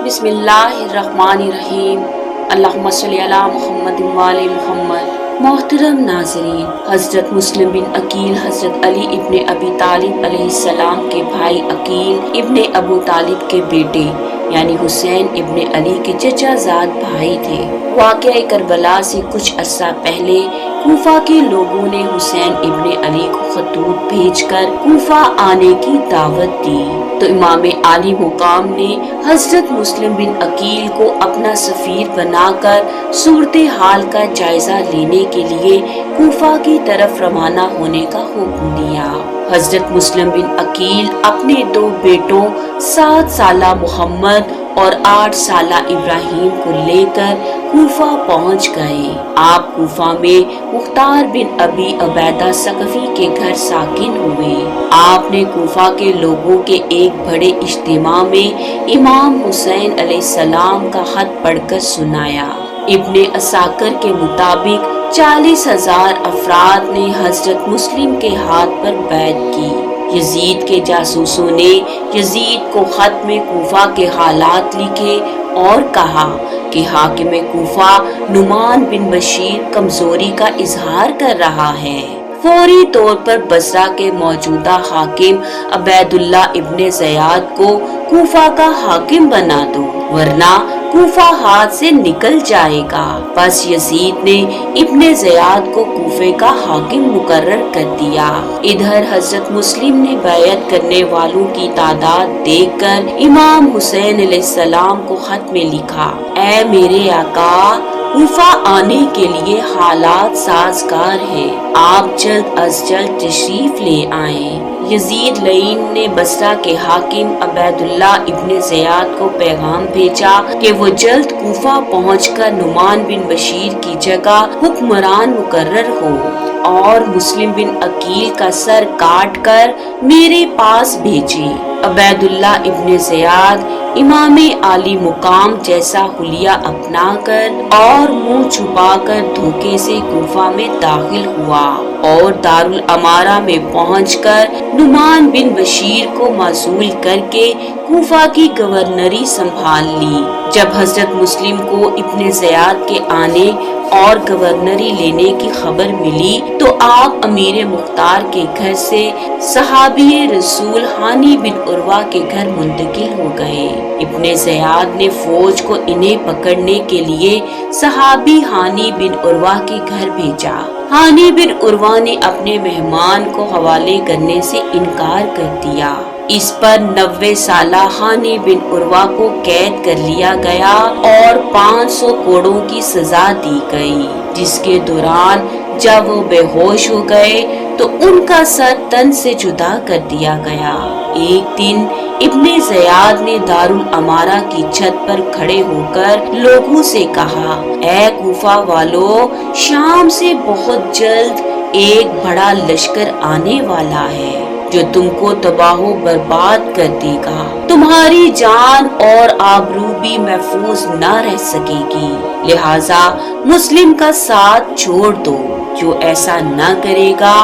बिस्मिल्लाहिर्रहमानिर्रहीम। अल्लाहुम्मा सल्ली अला मुहम्मद व आले मुहम्मद। मोहतरम नाज़रीन, हज़रत मुस्लिम बिन अकील हज़रत अली इब्ने अबी तालिब अलैहिस्सलाम के भाई अकील इब्ने अबू तालिब के बेटे यानी हुसैन इब्ने अली के चचाजाद भाई थे। वाक़या करबला से कुछ अरसा पहले कूफा के लोगों ने हुसैन इब्ने अली को खतूत भेजकर कूफा आने की दावत दी, तो इमाम आली मुकाम ने हज़रत मुस्लिम बिन अकील को अपना सफ़ीर बनाकर सूरत हाल का जायजा लेने के लिए कूफा की तरफ रवाना होने का हुक्म दिया। हज़रत मुस्लिम बिन अकील अपने दो बेटों 7 साला मोहम्मद और 8 साला इब्राहिम को लेकर कूफा पहुंच गए। आप कूफा में मुख्तार बिन अबी अबैदा सकफी के घर साकिन हुए। आपने कूफा के लोगों के एक बड़े इज्तिमा में इमाम हुसैन अलैहिस्सलाम का खत पढ़कर सुनाया। इब्ने असाकर के मुताबिक 40,000 अफराद ने हजरत मुस्लिम के हाथ पर बैत की। यजीद के जासूसों ने यजीद को खत में कूफा के हालात लिखे और कहा कि हाकिम कूफा नुमान बिन बशीर कमजोरी का इजहार कर रहा है। फौरी तौर पर बसरा के मौजूदा हाकिम अबैदुल्ला इब्ने ज़ियाद को कूफा का हाकिम बना दो, वरना कूफा हाथ से निकल जाएगा। बस यजीद ने इब्ने ज़ियाद को कूफे का हाकिम मुकर्रर कर दिया। इधर हजरत मुस्लिम ने बैयत करने वालों की तादाद देखकर इमाम हुसैन अलैहिस्सलाम को खत में लिखा, ऐ मेरे आका, कूफा आने के लिए हालात साजगार हैं, आप जल्द अज जल्द तशरीफ ले आएं। यजीद लईन ने बसरा के हाकिम अबैदुल्ला इब्ने ज़ियाद को पैगाम भेजा कि वो जल्द कूफा पहुंचकर नुमान बिन बशीर की जगह हुक्मरान मुकर्रर हो और मुस्लिम बिन अकील का सर काट कर मेरे पास भेजे। अबैदुल्ला इब्ने ज़ियाद इमाम आली मुकाम जैसा हुलिया अपनाकर और मुंह छुपाकर धोखे से कूफा में दाखिल हुआ और दारुल अमारा में पहुंचकर नुमान बिन बशीर को मासूल करके कूफा की गवर्नरी संभाल ली। जब हजरत मुस्लिम को इब्ने ज़ियाद के आने और गवर्नरी लेने की खबर मिली तो आप अमीर मुख्तार के घर से सहाबी रसूल हानी बिन उर्वा के घर मुंतकिल हो गए। इब्ने ज़ियाद ने फौज को इन्हें पकड़ने के लिए सहाबी हानी बिन उर्वा के घर भेजा। हानी बिन उर्वा ने अपने मेहमान को हवाले करने से इनकार कर दिया। इस पर 90 साला हानी बिन उर्वा को कैद कर लिया गया और 500 कोड़ों की सजा दी गई, जिसके दौरान जब वो बेहोश हो गए तो उनका सर तन से जुदा कर दिया गया। एक दिन इब्ने ज़ियाद ने दारुल अमारा की छत पर खड़े होकर लोगों से कहा, ऐ कूफा वालों, शाम से बहुत जल्द एक बड़ा लश्कर आने वाला है जो तुमको तबाहो बर्बाद कर देगा। तुम्हारी जान और आबरू भी महफूज न रह सकेगी, लिहाजा मुस्लिम का साथ छोड़ दो। जो ऐसा न करेगा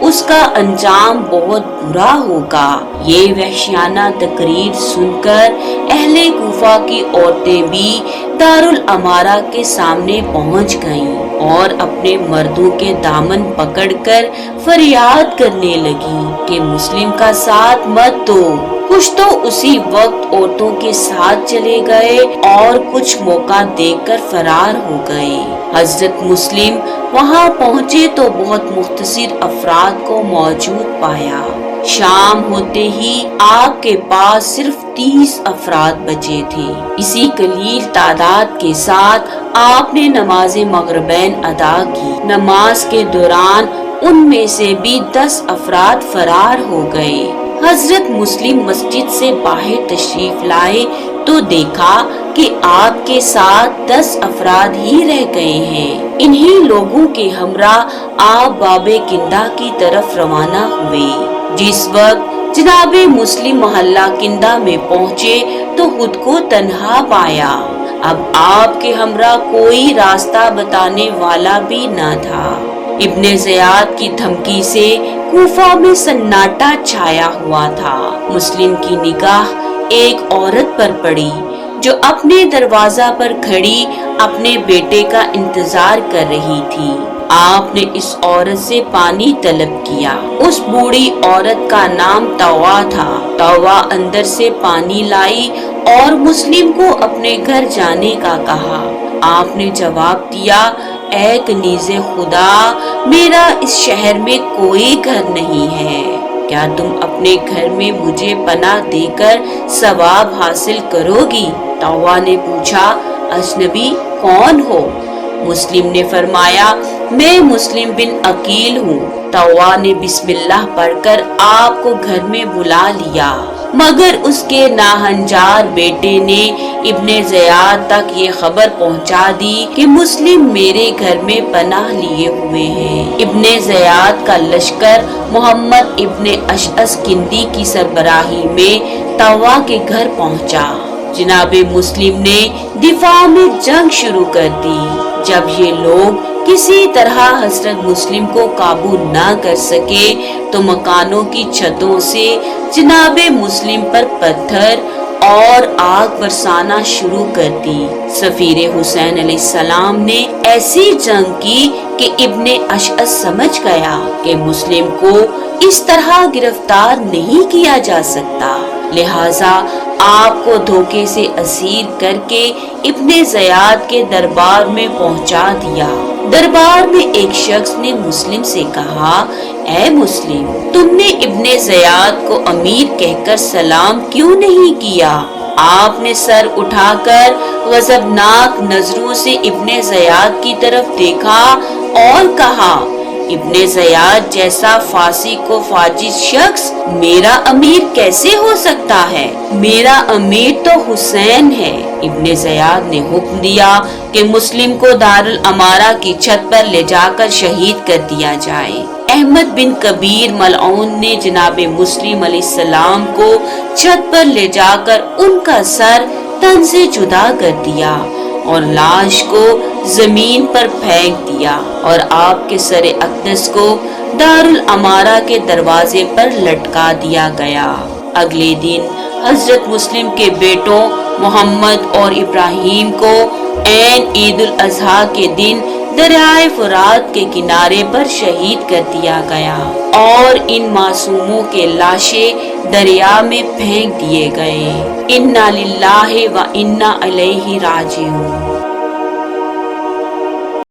उसका अंजाम बहुत बुरा होगा। ये वहशियाना तकरीर सुनकर अहले कूफा की औरतें भी दारुल अमारा के सामने पहुंच गईं और अपने मर्दों के दामन पकड़कर फरियाद करने लगी कि मुस्लिम का साथ मत दो। कुछ तो उसी वक्त औरतों के साथ चले गए और कुछ मौका देखकर फरार हो गए। हजरत मुस्लिम वहां पहुंचे तो बहुत मुख्तसर अफराद को मौजूद पाया। शाम होते ही आपके पास सिर्फ 30 अफराद बचे थे। इसी कलील तादाद के साथ आपने नमाज मगरिबैन अदा की। नमाज के दौरान उनमें से भी 10 अफराद फरार हो गए। हजरत मुस्लिम मस्जिद से बाहर तशरीफ लाए तो देखा कि आपके साथ 10 अफराद ही रह गए हैं। इन्हीं लोगों के हमरा आप बाबे किंदा की तरफ रवाना हुए। जिस वक्त जनाबे मुस्लिम मोहल्ला किंदा में पहुँचे तो खुद को तन्हा पाया। अब आपके हमरा कोई रास्ता बताने वाला भी न था। इब्ने ज़ियाद की धमकी से कूफा में सन्नाटा छाया हुआ था। मुस्लिम की निगाह एक औरत पर पड़ी جو اپنے دروازہ پر کھڑی اپنے بیٹے کا انتظار کر رہی تھی۔ آپ نے اس عورت سے پانی طلب کیا۔ اس بوڑھی عورت کا نام توا تھا۔ توا اندر سے پانی لائی اور مسلم کو اپنے گھر جانے کا کہا۔ آپ نے جواب دیا، اے کنیز خدا، میرا اس شہر میں کوئی گھر نہیں ہے، کیا تم اپنے گھر میں مجھے پناہ دے کر ثواب حاصل کرو گی؟ توا نے پوچھا، اجنبی کون ہو؟ مسلم نے فرمایا، میں مسلم بن عقیل ہوں۔ توا نے بسم اللہ پڑھ کر آپ کو گھر میں بلا لیا، مگر اس کے ناہنجار بیٹے نے ابن زیاد تک یہ خبر پہنچا دی کہ مسلم میرے گھر میں پناہ لیے ہوئے ہیں۔ ابن زیاد کا لشکر محمد ابن اشعث کندی کی سربراہی میں توا کے گھر پہنچا۔ جناب مسلم نے دفاع میں جنگ شروع کر دی۔ جب یہ لوگ کسی طرح حضرت مسلم کو قابو نہ کر سکے تو مکانوں کی چھتوں سے جناب مسلم پر پتھر اور آگ برسانا شروع کر دی۔ سفیر حسین علیہ السلام نے ایسی جنگ کی کہ ابن اشعث سمجھ گیا کہ مسلم کو اس طرح گرفتار نہیں کیا جا سکتا، لہذا آپ کو دھوکے سے اسیر کر کے ابن زیاد کے دربار میں پہنچا دیا۔ دربار میں ایک شخص نے مسلم سے کہا، اے مسلم، تم نے ابن زیاد کو امیر کہہ کر سلام کیوں نہیں کیا؟ آپ نے سر اٹھا کر غضبناک نظروں سے ابن زیاد کی طرف دیکھا اور کہا، ابن زیاد جیسا فاسق و فاجر شخص میرا امیر کیسے ہو سکتا ہے؟ میرا امیر تو حسین ہے۔ ابن زیاد نے حکم دیا کہ مسلم کو دارالامارہ کی چھت پر لے جا کر شہید کر دیا جائے۔ احمد بن کبیر ملعون نے جناب مسلم علیہ السلام کو چھت پر لے جا کر ان کا سر تن سے جدا کر دیا اور لاش کو زمین پر پھینک دیا اور آپ کے سر اقدس کو دارالامارہ کے دروازے پر لٹکا دیا گیا۔ اگلے دن حضرت مسلم کے بیٹوں محمد اور ابراہیم کو عین عید الاضحیٰ کے دن دریائے فرات کے کنارے پر شہید کر دیا گیا اور ان معصوموں کے لاشیں دریا میں پھینک دیے گئے۔ انا للہ و انا الیہ راجعون۔